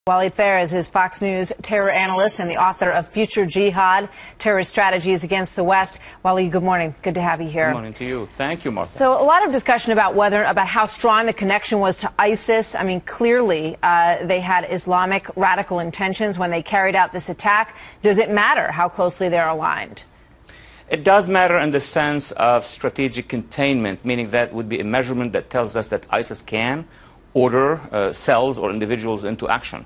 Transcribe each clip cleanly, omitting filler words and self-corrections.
Walid Fares is Fox News terror analyst and the author of Future Jihad, Terrorist Strategies Against the West. Walid, good morning. Good to have you here. Good morning to you. Thank you, Martha. So a lot of discussion about how strong the connection was to ISIS. I mean, clearly they had Islamic radical intentions when they carried out this attack. Does it matter how closely they're aligned? It does matter in the sense of strategic containment, meaning that would be a measurement that tells us that ISIS can order cells or individuals into action.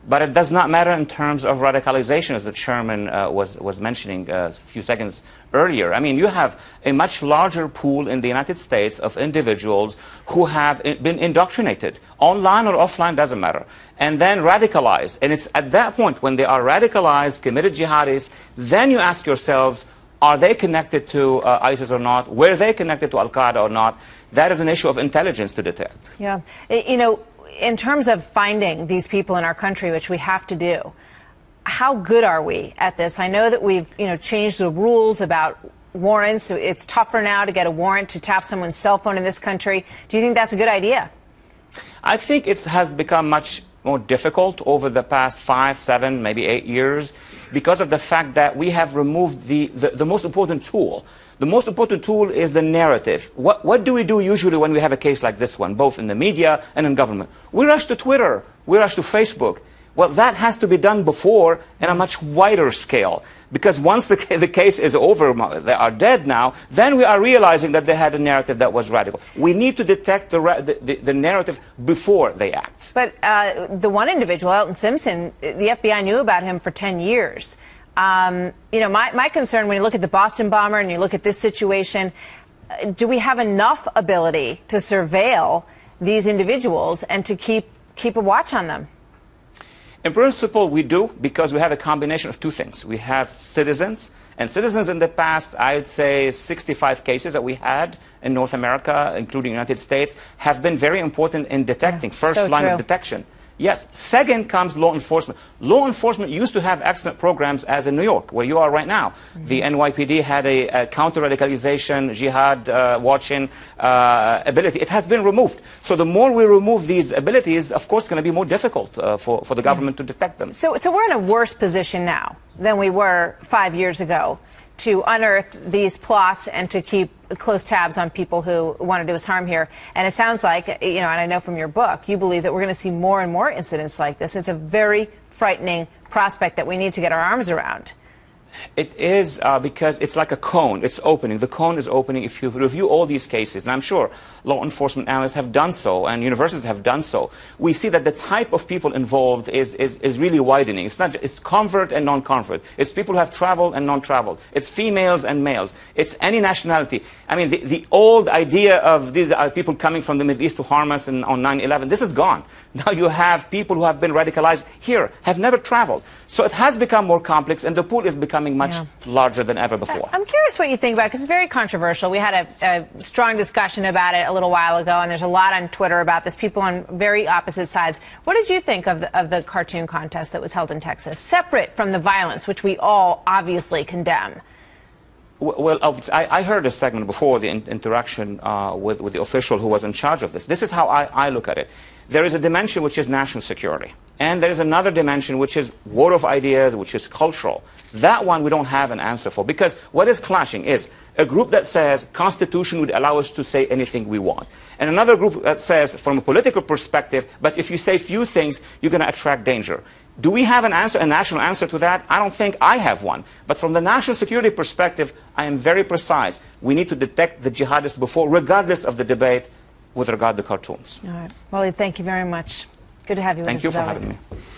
But it does not matter in terms of radicalization, as the chairman was mentioning a few seconds earlier. I mean, you have a much larger pool in the United States of individuals who have been indoctrinated, online or offline, doesn't matter, and then radicalized. And it's at that point, when they are radicalized, committed jihadis, then you ask yourselves, are they connected to ISIS or not? Were they connected to Al-Qaeda or not? That is an issue of intelligence to detect. Yeah. You know, in terms of finding these people in our country, which we have to do, how good are we at this? I know that we've, changed the rules about warrants. It's tougher now to get a warrant to tap someone's cell phone in this country. Do you think that's a good idea? I think it has become much more difficult over the past 5, 7, maybe 8 years because of the fact that we have removed the most important tool. The most important tool is the narrative. What do we do usually when we have a case like this one, both in the media and in government? We rush to Twitter, we rush to Facebook. Well, that has to be done before in a much wider scale. Because once the case is over, they are dead now, then we are realizing that they had a narrative that was radical. We need to detect the narrative before they act. But the one individual, Elton Simpson, the FBI knew about him for 10 years. My concern when you look at the Boston bomber and you look at this situation, do we have enough ability to surveil these individuals and to keep a watch on them? In principle, we do, because we have a combination of two things. We have citizens, and citizens in the past, I'd say 65 cases that we had in North America, including the United States, have been very important in detecting, first line of detection. Yes. Second comes law enforcement. Law enforcement used to have excellent programs, as in New York, where you are right now. The NYPD had a counter-radicalization, jihad watching ability. It has been removed. So the more we remove these abilities, of course, it's going to be more difficult for the government to detect them. So we're in a worse position now than we were 5 years ago to unearth these plots and to keep close tabs on people who want to do us harm here. And it sounds like, and I know from your book, you believe that we're going to see more and more incidents like this. It's a very frightening prospect that we need to get our arms around. It is because it's like a cone. It's opening. The cone is opening. If you review all these cases, and I'm sure law enforcement analysts have done so, and universities have done so, we see that the type of people involved is really widening. It's not. It's convert and non-convert. It's people who have traveled and non-traveled. It's females and males. It's any nationality. I mean, the old idea of these are people coming from the Middle East to harm us on 9/11. This is gone. Now you have people who have been radicalized here, have never traveled. So it has become more complex, and the pool is becoming much larger than ever before. I'm curious what you think about it, because it's very controversial. We had a strong discussion about it a little while ago, and there's a lot on Twitter about this, people on very opposite sides. What did you think of the cartoon contest that was held in Texas, separate from the violence, which we all obviously condemn? Well, I heard a segment before the interaction with the official who was in charge of this. This is how I look at it. There is a dimension which is national security. And there is another dimension which is war of ideas, which is cultural. That one we don't have an answer for. Because what is clashing is a group that says Constitution would allow us to say anything we want. And another group that says, from a political perspective, but if you say few things, you're going to attract danger. Do we have an answer, a national answer to that? I don't think I have one. But from the national security perspective, I am very precise. We need to detect the jihadists before, regardless of the debate with regard to cartoons. All right. Walid, thank you very much. Good to have you with us. Thank you for having me.